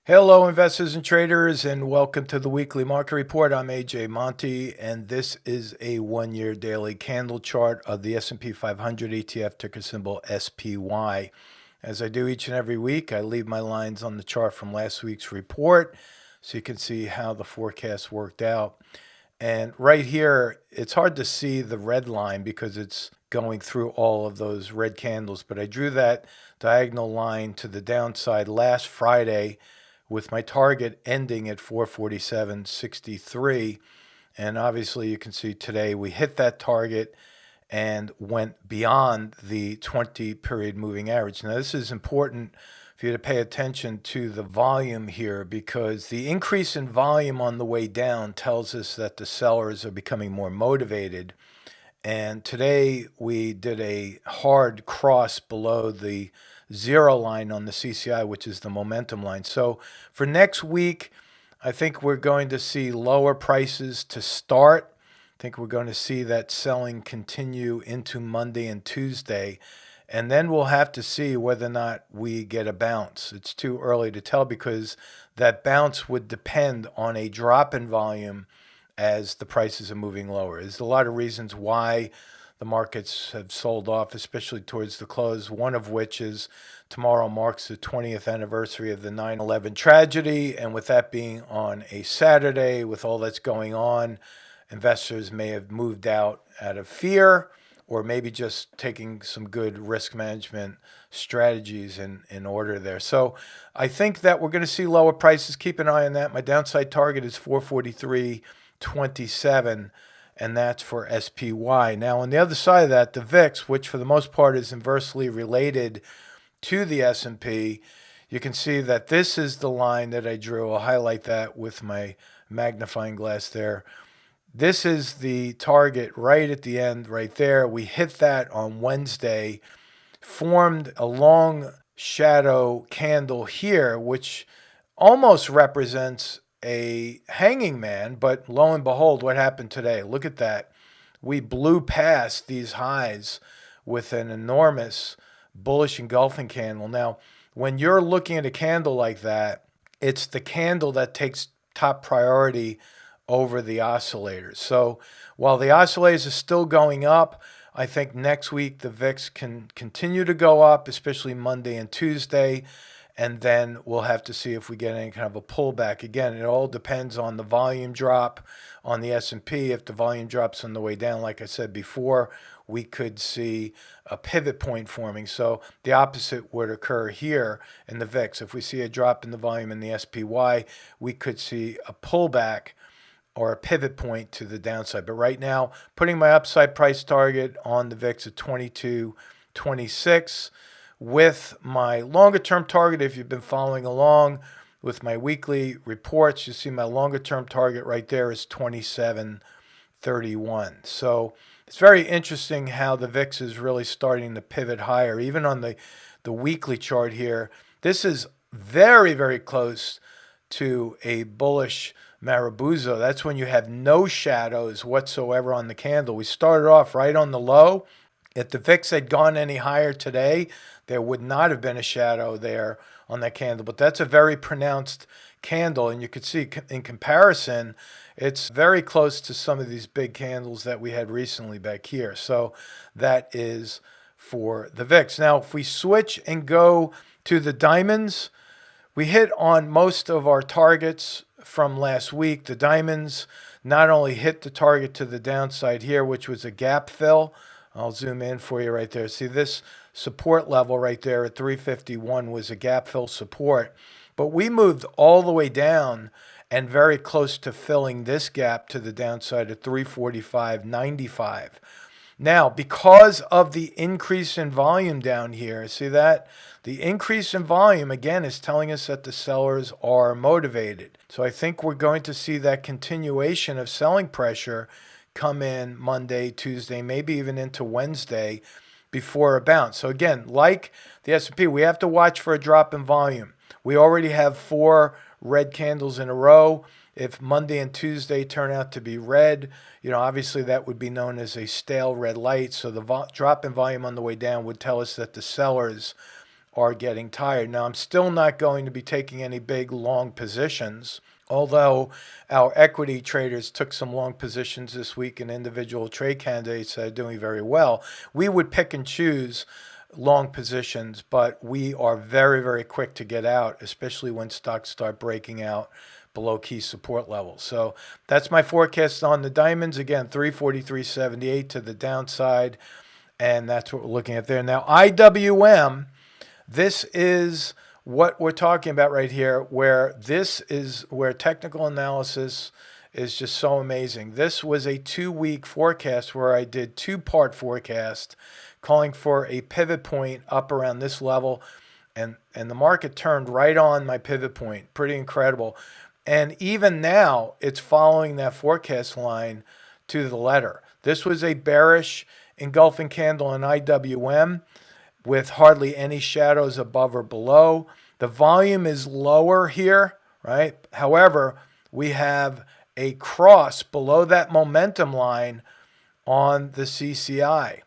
Hello, investors and traders, and welcome to the weekly market report. I'm AJ Monte, and this is a one-year daily candle chart of the S&P 500 ETF, ticker symbol SPY. As I do each and every week, I leave my lines on the chart from last week's report so you can see how the forecast worked out. And right here, it's hard to see the red line because it's going through all of those red candles, but I drew that diagonal line to the downside last Friday with my target ending at 447.63. And obviously you can see today we hit that target and went beyond the 20 period moving average. Now this is important for you to pay attention to the volume here, because the increase in volume on the way down tells us that the sellers are becoming more motivated. And today we did a hard cross below the zero line on the CCI, which is the momentum line. So for next week, I think we're going to see lower prices to start. I think we're going to see that selling continue into Monday and Tuesday. And then we'll have to see whether or not we get a bounce. It's too early to tell because that bounce would depend on a drop in volume as the prices are moving lower. There's a lot of reasons why the markets have sold off, especially towards the close, one of which is tomorrow marks the 20th anniversary of the 9/11 tragedy. And with that being on a Saturday, with all that's going on, investors may have moved out of fear, or maybe just taking some good risk management strategies in order there. So I think that we're going to see lower prices. Keep an eye on that. My downside target is 443.27, and that's for SPY. Now, on the other side of that, the VIX, which for the most part is inversely related to the S&P, you can see that this is the line that I drew. I'll highlight that with my magnifying glass there. This is the target right at the end right there. We hit that on Wednesday, formed a long shadow candle here, which almost represents a hanging man, but lo and behold, what happened today? Look at that. We blew past these highs with an enormous bullish engulfing candle. Now, when you're looking at a candle like that, it's the candle that takes top priority over the oscillators. So while the oscillators are still going up, I think next week the VIX can continue to go up, especially Monday and Tuesday. And then we'll have to see if we get any kind of a pullback. Again, it all depends on the volume drop on the S&P. If the volume drops on the way down, like I said before, we could see a pivot point forming. So the opposite would occur here in the VIX. If we see a drop in the volume in the SPY, we could see a pullback or a pivot point to the downside. But right now, putting my upside price target on the VIX at 22.26, with my longer term target, if you've been following along with my weekly reports, you see my longer term target right there is 27.31. So it's very interesting how the VIX is really starting to pivot higher. Even on the weekly chart here, this is very, very close to a bullish Marabuzo. That's when you have no shadows whatsoever on the candle. We started off right on the low. If the VIX had gone any higher today, there would not have been a shadow there on that candle. But that's a very pronounced candle, and you could see in comparison, it's very close to some of these big candles that we had recently back here. So that is for the VIX. Now, if we switch and go to the diamonds, we hit on most of our targets from last week. The diamonds not only hit the target to the downside here, which was a gap fill. I'll zoom in for you right there. See, this support level right there at 351 was a gap fill support. But we moved all the way down and very close to filling this gap to the downside at 345.95. Now, because of the increase in volume down here, see that? The increase in volume, again, is telling us that the sellers are motivated. So I think we're going to see that continuation of selling pressure come in Monday, Tuesday, maybe even into Wednesday before a bounce. So again, like the S&P, we have to watch for a drop in volume. We already have 4 red candles in a row. If Monday and Tuesday turn out to be red, obviously that would be known as a stale red light. So the drop in volume on the way down would tell us that the sellers are getting tired. Now, I'm still not going to be taking any big long positions, although our equity traders took some long positions this week in individual trade candidates that are doing very well. We would pick and choose long positions, but we are very, very quick to get out, especially when stocks start breaking out below key support levels. So that's my forecast on the diamonds. Again, 343.78 to the downside, and that's what we're looking at there. Now, IWM, this is what we're talking about right here, where this is where technical analysis is just so amazing. This was a 2-week forecast where I did 2-part forecast calling for a pivot point up around this level, and the market turned right on my pivot point. Pretty incredible. And even now, it's following that forecast line to the letter. This was a bearish engulfing candle in IWM with hardly any shadows above or below. The volume is lower here, right? However, we have a cross below that momentum line on the CCI.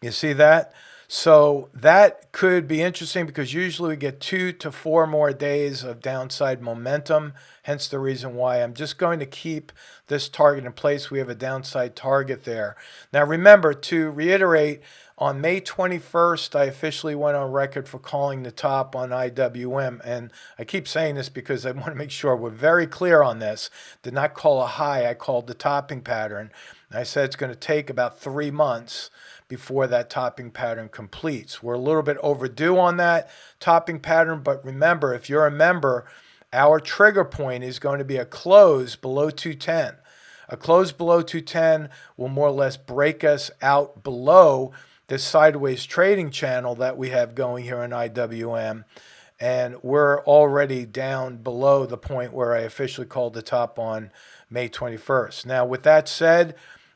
You see that? So that could be interesting because usually we get 2 to 4 more days of downside momentum, hence the reason why I'm just going to keep this target in place. We have a downside target there. Now remember, to reiterate, on May 21st, I officially went on record for calling the top on IWM. And I keep saying this because I want to make sure we're very clear on this. Did not call a high, I called the topping pattern. And I said it's going to take about 3 months before that topping pattern completes. We're a little bit overdue on that topping pattern, but remember, if you're a member, our trigger point is going to be a close below 210. A close below 210 will more or less break us out below this sideways trading channel that we have going here in IWM, and we're already down below the point where I officially called the top on May 21st. Now, with that said,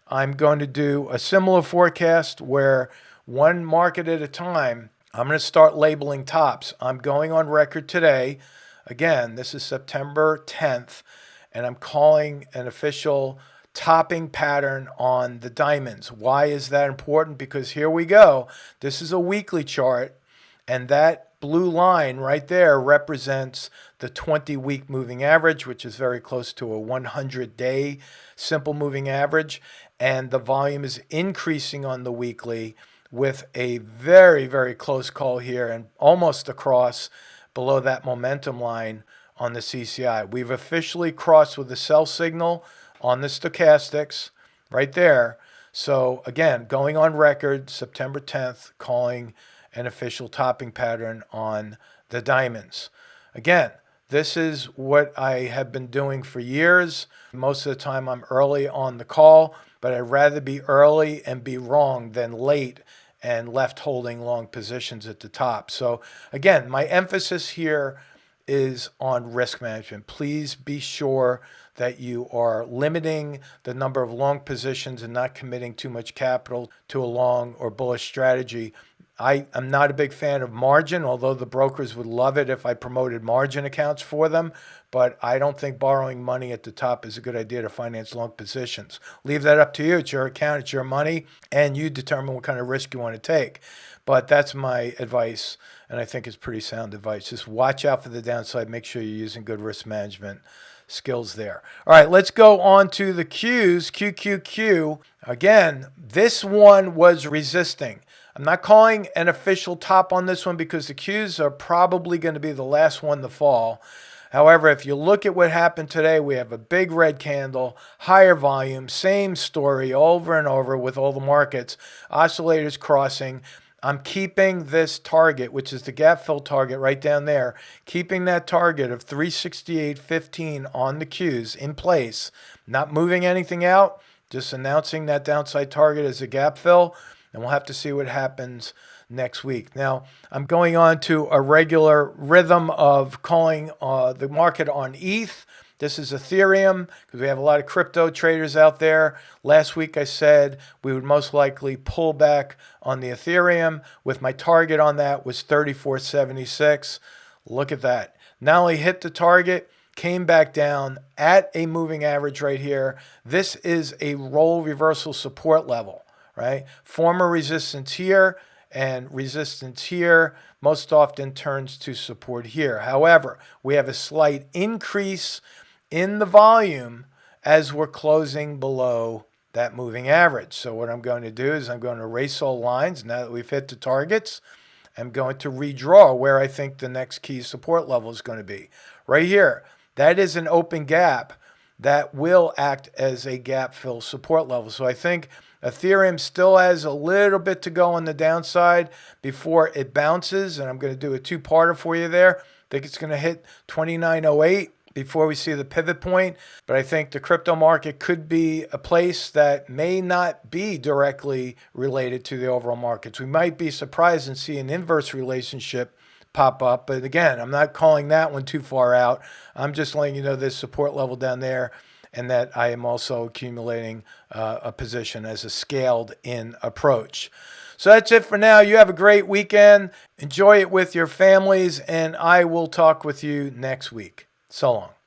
I'm going to do a similar forecast where one market at a time, I'm going to start labeling tops. I'm going on record today. Again, this is September 10th, and I'm calling an official topping pattern on the diamonds. Why is that important? Because here we go. This is a weekly chart, and that blue line right there represents the 20-week moving average, which is very close to a 100-day simple moving average. And the volume is increasing on the weekly with a very, very close call here and almost across below that momentum line on the CCI. We've officially crossed with a sell signal on the stochastics right there. So again, going on record September 10th, calling an official topping pattern on the diamonds. Again, this is what I have been doing for years. Most of the time I'm early on the call, but I'd rather be early and be wrong than late and left holding long positions at the top. So again, my emphasis here is on risk management. Please be sure that you are limiting the number of long positions and not committing too much capital to a long or bullish strategy. I am not a big fan of margin, although the brokers would love it if I promoted margin accounts for them. But I don't think borrowing money at the top is a good idea to finance long positions. Leave that up to you. It's your account, it's your money, and you determine what kind of risk you want to take. But that's my advice, and I think it's pretty sound advice. Just watch out for the downside. Make sure you're using good risk management skills there. All right, let's go on to the Qs. QQQ. Again, this one was resisting. I'm not calling an official top on this one because the Qs are probably going to be the last one to fall. However, if you look at what happened today, we have a big red candle, higher volume, same story over and over with all the markets, oscillators crossing. I'm keeping this target, which is the gap fill target right down there, keeping that target of 368.15 on the Qs in place, not moving anything out, just announcing that downside target as a gap fill, and we'll have to see what happens next week. Now, I'm going on to a regular rhythm of calling the market on ETH. This is Ethereum because we have a lot of crypto traders out there. Last week I said we would most likely pull back on the Ethereum with my target on that was 34.76. Look at that. Not only hit the target, came back down at a moving average right here. This is a roll reversal support level, right? Former resistance here and resistance here most often turns to support here. However, we have a slight increase in the volume as we're closing below that moving average. So what I'm going to do is I'm going to erase all lines. Now that we've hit the targets, I'm going to redraw where I think the next key support level is going to be. Right here, that is an open gap that will act as a gap fill support level. So I think Ethereum still has a little bit to go on the downside before it bounces, and I'm going to do a two-parter for you there. I think it's going to hit 2908 before we see the pivot point, but I think the crypto market could be a place that may not be directly related to the overall markets. We might be surprised and see an inverse relationship pop up, but again, I'm not calling that one too far out. I'm just letting you know there's support level down there, and that I am also accumulating a position as a scaled in approach. So that's it for now. You have a great weekend. Enjoy it with your families, and I will talk with you next week. So long.